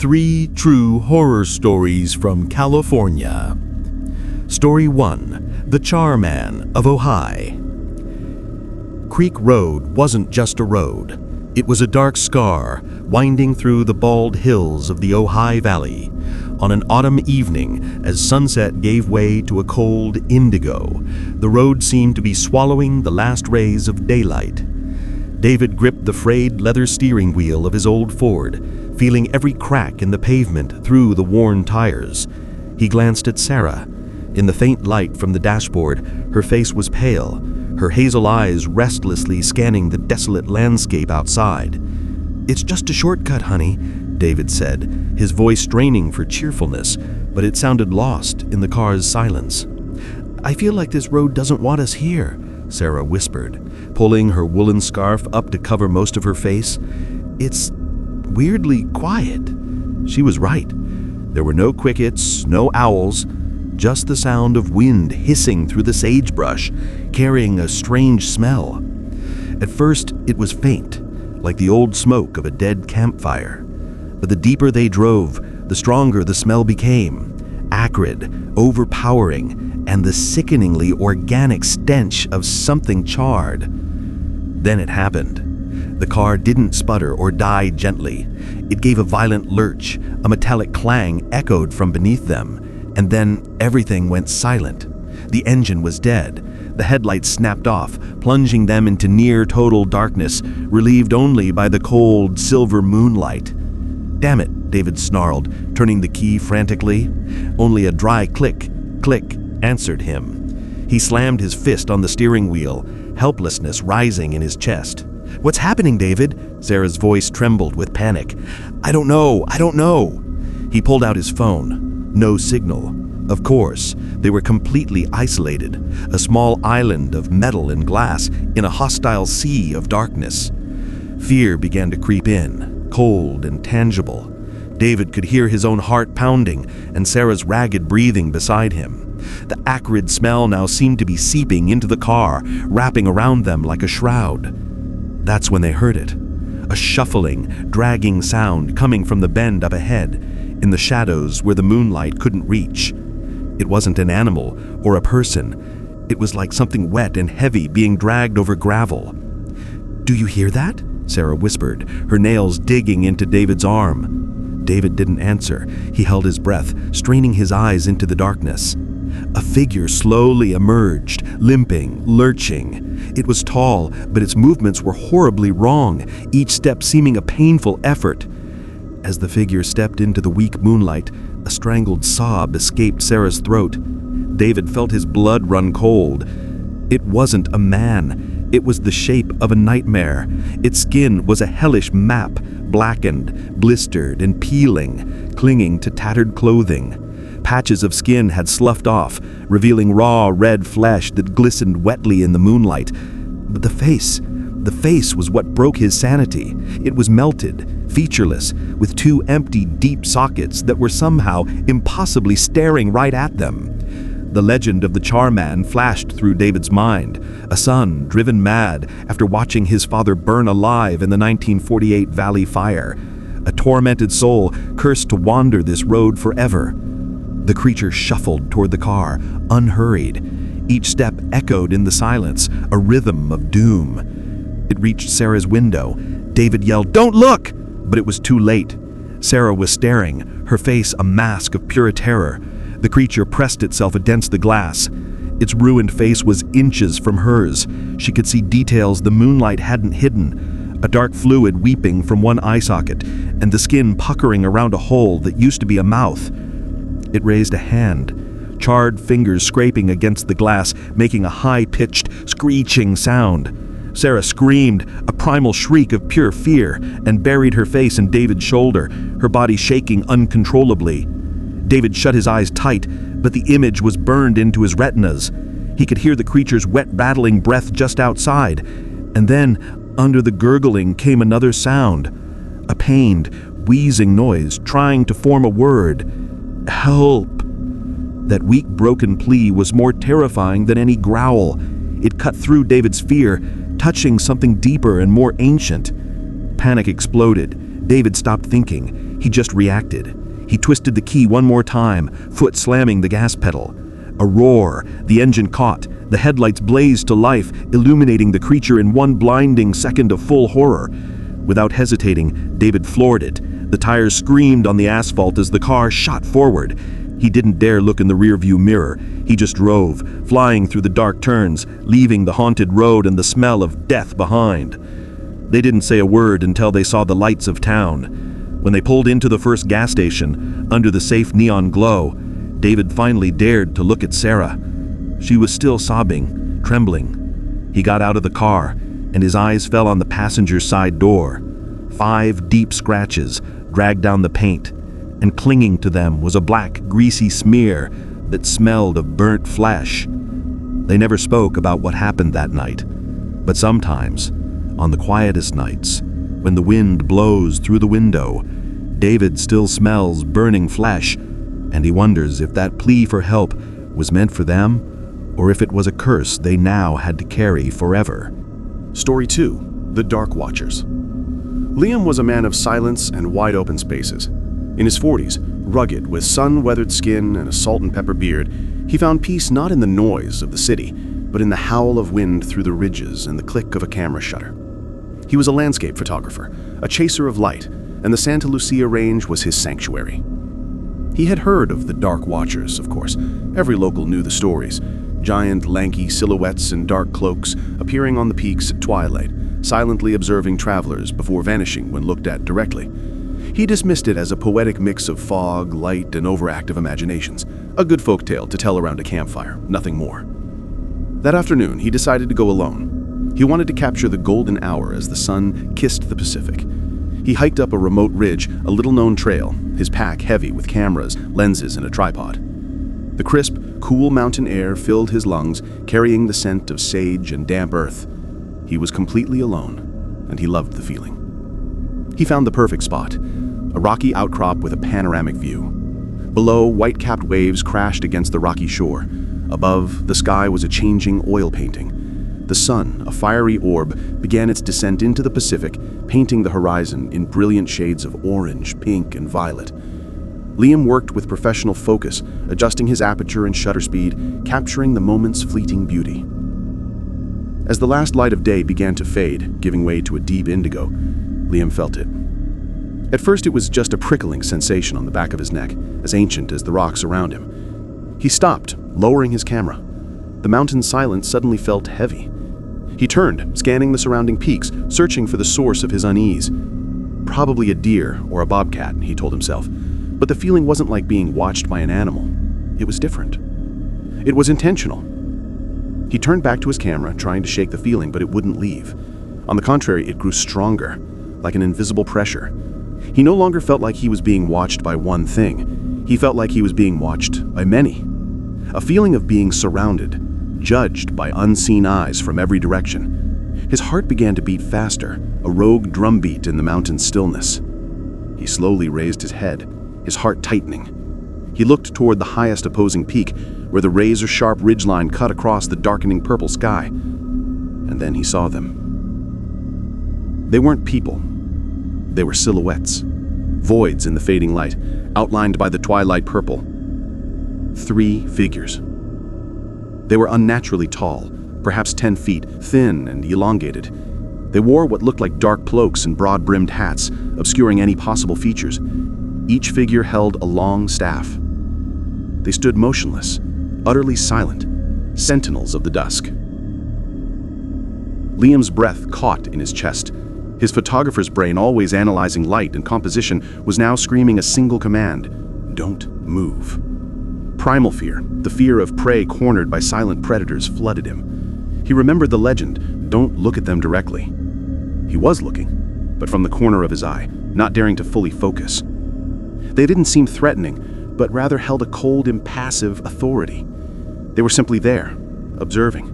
3 true horror stories from California. Story 1. The Charman of Ojai. Creek Road wasn't just a road. It was a dark scar winding through the bald hills of the Ojai Valley. On an autumn evening, as sunset gave way to a cold indigo, the road seemed to be swallowing the last rays of daylight. David gripped the frayed leather steering wheel of his old Ford, feeling every crack in the pavement through the worn tires. He glanced at Sarah. In the faint light from the dashboard, her face was pale, her hazel eyes restlessly scanning the desolate landscape outside. "It's just a shortcut, honey," David said, his voice straining for cheerfulness, but it sounded lost in the car's silence. "I feel like this road doesn't want us here," Sarah whispered, pulling her woolen scarf up to cover most of her face. "It's weirdly quiet." She was right. There were no crickets, no owls, just the sound of wind hissing through the sagebrush, carrying a strange smell. At first, it was faint, like the old smoke of a dead campfire. But the deeper they drove, the stronger the smell became, acrid, overpowering, and the sickeningly organic stench of something charred. Then it happened. The car didn't sputter or die gently. It gave a violent lurch, a metallic clang echoed from beneath them, and then everything went silent. The engine was dead. The headlights snapped off, plunging them into near-total darkness, relieved only by the cold, silver moonlight. "Damn it," David snarled, turning the key frantically. Only a dry click, click, answered him. He slammed his fist on the steering wheel, helplessness rising in his chest. "What's happening, David?" Sarah's voice trembled with panic. I don't know." He pulled out his phone. No signal. Of course, they were completely isolated, a small island of metal and glass in a hostile sea of darkness. Fear began to creep in, cold and tangible. David could hear his own heart pounding and Sarah's ragged breathing beside him. The acrid smell now seemed to be seeping into the car, wrapping around them like a shroud. That's when they heard it. A shuffling, dragging sound coming from the bend up ahead, in the shadows where the moonlight couldn't reach. It wasn't an animal or a person. It was like something wet and heavy being dragged over gravel. "Do you hear that?" Sarah whispered, her nails digging into David's arm. David didn't answer. He held his breath, straining his eyes into the darkness. A figure slowly emerged, limping, lurching. It was tall, but its movements were horribly wrong, each step seeming a painful effort. As the figure stepped into the weak moonlight, a strangled sob escaped Sarah's throat. David felt his blood run cold. It wasn't a man. It was the shape of a nightmare. Its skin was a hellish map, blackened, blistered, and peeling, clinging to tattered clothing. Patches of skin had sloughed off, revealing raw red flesh that glistened wetly in the moonlight. But the face was what broke his sanity. It was melted, featureless, with 2 empty, deep sockets that were somehow impossibly staring right at them. The legend of the Charman flashed through David's mind, a son driven mad after watching his father burn alive in the 1948 Valley Fire, a tormented soul cursed to wander this road forever. The creature shuffled toward the car, unhurried. Each step echoed in the silence, a rhythm of doom. It reached Sarah's window. David yelled, "Don't look!" But it was too late. Sarah was staring, her face a mask of pure terror. The creature pressed itself against the glass. Its ruined face was inches from hers. She could see details the moonlight hadn't hidden, a dark fluid weeping from one eye socket, and the skin puckering around a hole that used to be a mouth. It raised a hand, charred fingers scraping against the glass, making a high-pitched, screeching sound. Sarah screamed, a primal shriek of pure fear, and buried her face in David's shoulder, her body shaking uncontrollably. David shut his eyes tight, but the image was burned into his retinas. He could hear the creature's wet, rattling breath just outside. And then, under the gurgling, came another sound, a pained, wheezing noise, trying to form a word. "Help!" That weak, broken plea was more terrifying than any growl. It cut through David's fear, touching something deeper and more ancient. Panic exploded. David stopped thinking. He just reacted. He twisted the key one more time, foot slamming the gas pedal. A roar, the engine caught, the headlights blazed to life, illuminating the creature in one blinding second of full horror. Without hesitating, David floored it. The tires screamed on the asphalt as the car shot forward. He didn't dare look in the rearview mirror. He just drove, flying through the dark turns, leaving the haunted road and the smell of death behind. They didn't say a word until they saw the lights of town. When they pulled into the first gas station, under the safe neon glow, David finally dared to look at Sarah. She was still sobbing, trembling. He got out of the car, and his eyes fell on the passenger side door. 5 deep scratches dragged down the paint, and clinging to them was a black, greasy smear that smelled of burnt flesh. They never spoke about what happened that night, but sometimes, on the quietest nights, when the wind blows through the window, David still smells burning flesh, and he wonders if that plea for help was meant for them, or if it was a curse they now had to carry forever. Story 2: The Dark Watchers. Liam was a man of silence and wide-open spaces. In his 40s, rugged, with sun-weathered skin and a salt-and-pepper beard, he found peace not in the noise of the city, but in the howl of wind through the ridges and the click of a camera shutter. He was a landscape photographer, a chaser of light, and the Santa Lucia range was his sanctuary. He had heard of the Dark Watchers, of course. Every local knew the stories. Giant, lanky silhouettes in dark cloaks appearing on the peaks at twilight, silently observing travelers before vanishing when looked at directly. He dismissed it as a poetic mix of fog, light, and overactive imaginations. A good folktale to tell around a campfire, nothing more. That afternoon, he decided to go alone. He wanted to capture the golden hour as the sun kissed the Pacific. He hiked up a remote ridge, a little-known trail, his pack heavy with cameras, lenses, and a tripod. The crisp, cool mountain air filled his lungs, carrying the scent of sage and damp earth. He was completely alone, and he loved the feeling. He found the perfect spot, a rocky outcrop with a panoramic view. Below, white-capped waves crashed against the rocky shore. Above, the sky was a changing oil painting. The sun, a fiery orb, began its descent into the Pacific, painting the horizon in brilliant shades of orange, pink, and violet. Liam worked with professional focus, adjusting his aperture and shutter speed, capturing the moment's fleeting beauty. As the last light of day began to fade, giving way to a deep indigo, Liam felt it. At first it was just a prickling sensation on the back of his neck, as ancient as the rocks around him. He stopped, lowering his camera. The mountain's silence suddenly felt heavy. He turned, scanning the surrounding peaks, searching for the source of his unease. Probably a deer or a bobcat, he told himself. But the feeling wasn't like being watched by an animal. It was different. It was intentional. He turned back to his camera, trying to shake the feeling, but it wouldn't leave. On the contrary, it grew stronger, like an invisible pressure. He no longer felt like he was being watched by one thing. He felt like he was being watched by many. A feeling of being surrounded, judged by unseen eyes from every direction. His heart began to beat faster, a rogue drumbeat in the mountain's stillness. He slowly raised his head, his heart tightening. He looked toward the highest opposing peak, where the razor-sharp ridgeline cut across the darkening purple sky. And then he saw them. They weren't people. They were silhouettes, voids in the fading light, outlined by the twilight purple. 3 figures. They were unnaturally tall, perhaps 10 feet, thin and elongated. They wore what looked like dark cloaks and broad-brimmed hats, obscuring any possible features. Each figure held a long staff. They stood motionless, utterly silent, sentinels of the dusk. Liam's breath caught in his chest. His photographer's brain, always analyzing light and composition, was now screaming a single command: don't move. Primal fear, the fear of prey cornered by silent predators, flooded him. He remembered the legend, don't look at them directly. He was looking, but from the corner of his eye, not daring to fully focus. They didn't seem threatening, but rather held a cold, impassive authority. They were simply there, observing.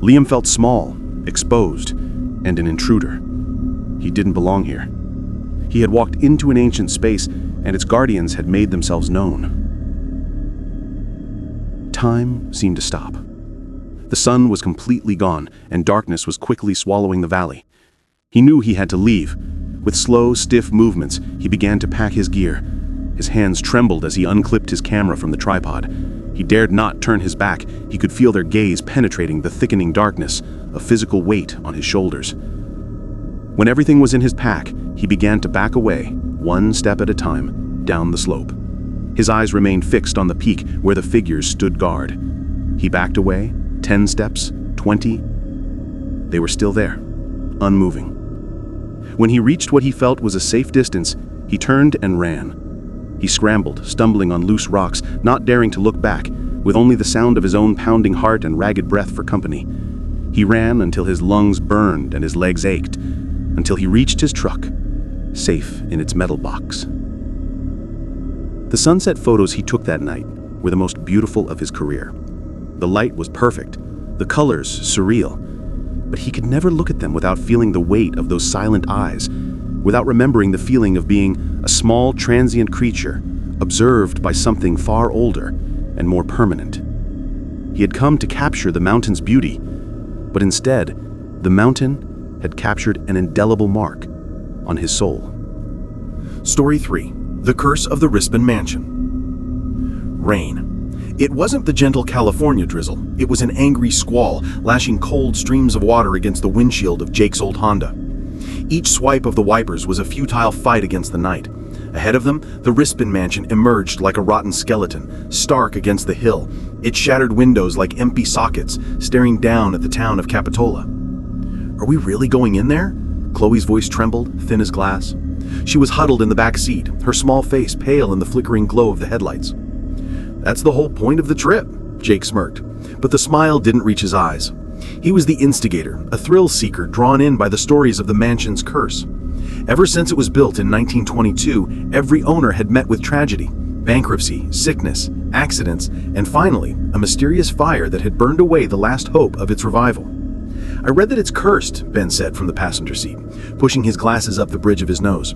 Liam felt small, exposed, and an intruder. He didn't belong here. He had walked into an ancient space, and its guardians had made themselves known. Time seemed to stop. The sun was completely gone, and darkness was quickly swallowing the valley. He knew he had to leave. With slow, stiff movements, he began to pack his gear. His hands trembled as he unclipped his camera from the tripod. He dared not turn his back. He could feel their gaze penetrating the thickening darkness, a physical weight on his shoulders. When everything was in his pack, he began to back away, one step at a time, down the slope. His eyes remained fixed on the peak where the figures stood guard. He backed away, 10 steps, 20. They were still there, unmoving. When he reached what he felt was a safe distance, he turned and ran. He scrambled, stumbling on loose rocks, not daring to look back, with only the sound of his own pounding heart and ragged breath for company. He ran until his lungs burned and his legs ached, until he reached his truck, safe in its metal box. The sunset photos he took that night were the most beautiful of his career. The light was perfect, the colors surreal, but he could never look at them without feeling the weight of those silent eyes, without remembering the feeling of being a small, transient creature, observed by something far older and more permanent. He had come to capture the mountain's beauty, but instead, the mountain had captured an indelible mark on his soul. Story 3. The Curse of the Rispin Mansion. Rain. It wasn't the gentle California drizzle. It was an angry squall, lashing cold streams of water against the windshield of Jake's old Honda. Each swipe of the wipers was a futile fight against the night. Ahead of them, the Rispin Mansion emerged like a rotten skeleton, stark against the hill, its shattered windows like empty sockets, staring down at the town of Capitola. Are we really going in there? Chloe's voice trembled, thin as glass. She was huddled in the back seat, her small face pale in the flickering glow of the headlights. That's the whole point of the trip, Jake smirked, but the smile didn't reach his eyes. He was the instigator, a thrill-seeker drawn in by the stories of the mansion's curse. Ever since it was built in 1922, every owner had met with tragedy, bankruptcy, sickness, accidents, and finally, a mysterious fire that had burned away the last hope of its revival. I read that it's cursed, Ben said from the passenger seat, pushing his glasses up the bridge of his nose.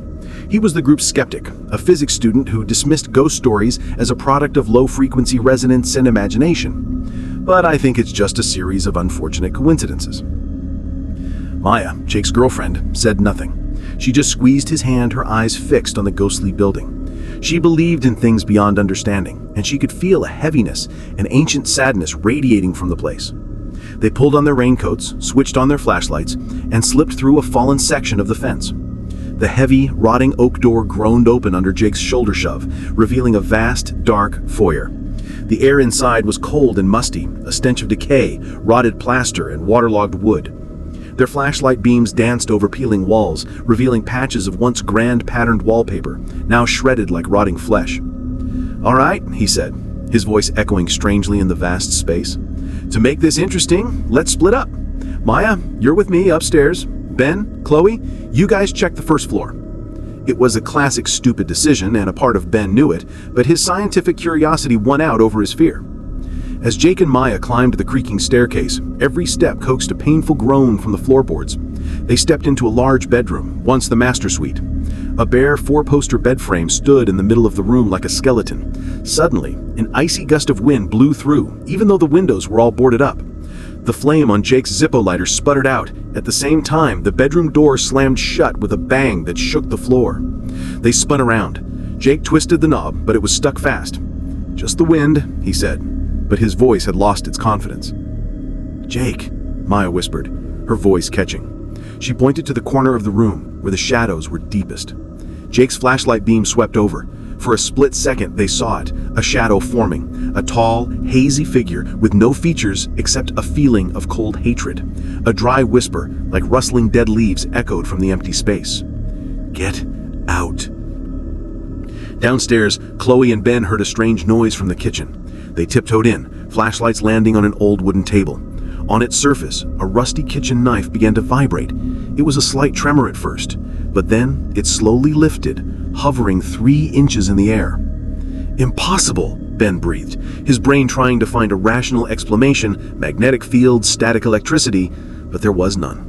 He was the group's skeptic, a physics student who dismissed ghost stories as a product of low-frequency resonance and imagination. But I think it's just a series of unfortunate coincidences. Maya, Jake's girlfriend, said nothing. She just squeezed his hand, her eyes fixed on the ghostly building. She believed in things beyond understanding, and she could feel a heaviness, an ancient sadness radiating from the place. They pulled on their raincoats, switched on their flashlights, and slipped through a fallen section of the fence. The heavy, rotting oak door groaned open under Jake's shoulder shove, revealing a vast, dark foyer. The air inside was cold and musty, a stench of decay, rotted plaster, and waterlogged wood. Their flashlight beams danced over peeling walls, revealing patches of once grand patterned wallpaper, now shredded like rotting flesh. "All right," he said, his voice echoing strangely in the vast space. "To make this interesting, let's split up. Maya, you're with me upstairs. Ben, Chloe, you guys check the first floor." It was a classic stupid decision, and a part of Ben knew it, but his scientific curiosity won out over his fear. As Jake and Maya climbed the creaking staircase, every step coaxed a painful groan from the floorboards. They stepped into a large bedroom, once the master suite. A bare four-poster bed frame stood in the middle of the room like a skeleton. Suddenly, an icy gust of wind blew through, even though the windows were all boarded up. The flame on Jake's Zippo lighter sputtered out. At the same time, the bedroom door slammed shut with a bang that shook the floor. They spun around. Jake twisted the knob, but it was stuck fast. "Just the wind," he said, but his voice had lost its confidence. "Jake," Maya whispered, her voice catching. She pointed to the corner of the room, where the shadows were deepest. Jake's flashlight beam swept over. For a split second, they saw it, a shadow forming, a tall, hazy figure with no features except a feeling of cold hatred. A dry whisper, like rustling dead leaves, echoed from the empty space. "Get out." Downstairs, Chloe and Ben heard a strange noise from the kitchen. They tiptoed in, flashlights landing on an old wooden table. On its surface, a rusty kitchen knife began to vibrate. It was a slight tremor at first, but then it slowly lifted, hovering 3 inches in the air. "Impossible," Ben breathed, his brain trying to find a rational explanation, magnetic fields, static electricity, but there was none.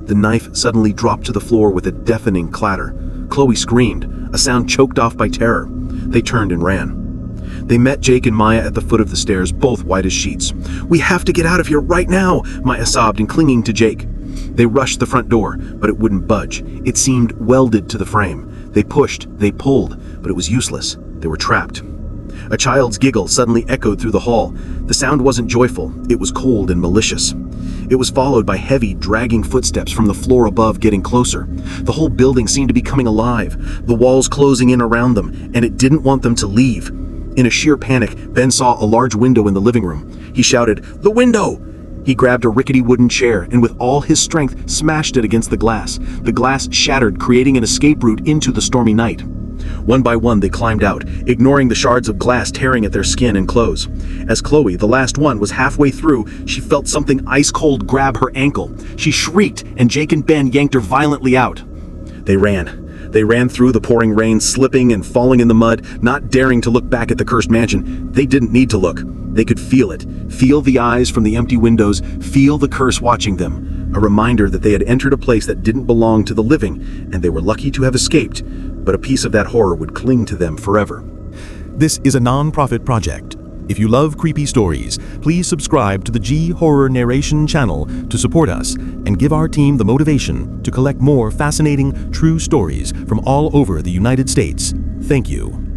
The knife suddenly dropped to the floor with a deafening clatter. Chloe screamed, a sound choked off by terror. They turned and ran. They met Jake and Maya at the foot of the stairs, both white as sheets. "We have to get out of here right now," Maya sobbed and clinging to Jake. They rushed the front door, but it wouldn't budge. It seemed welded to the frame. They pushed, they pulled, but it was useless. They were trapped. A child's giggle suddenly echoed through the hall. The sound wasn't joyful, it was cold and malicious. It was followed by heavy, dragging footsteps from the floor above getting closer. The whole building seemed to be coming alive, the walls closing in around them, and it didn't want them to leave. In a sheer panic, Ben saw a large window in the living room. He shouted, "The window!" He grabbed a rickety wooden chair and with all his strength smashed it against the glass. The glass shattered, creating an escape route into the stormy night. One by one, they climbed out, ignoring the shards of glass tearing at their skin and clothes. As Chloe, the last one, was halfway through, she felt something ice-cold grab her ankle. She shrieked, and Jake and Ben yanked her violently out. They ran. They ran through the pouring rain, slipping and falling in the mud, not daring to look back at the cursed mansion. They didn't need to look. They could feel it. Feel the eyes from the empty windows, feel the curse watching them. A reminder that they had entered a place that didn't belong to the living, and they were lucky to have escaped. But a piece of that horror would cling to them forever. This is a non-profit project. If you love creepy stories, please subscribe to the G Horror Narration channel to support us and give our team the motivation to collect more fascinating, true stories from all over the United States. Thank you.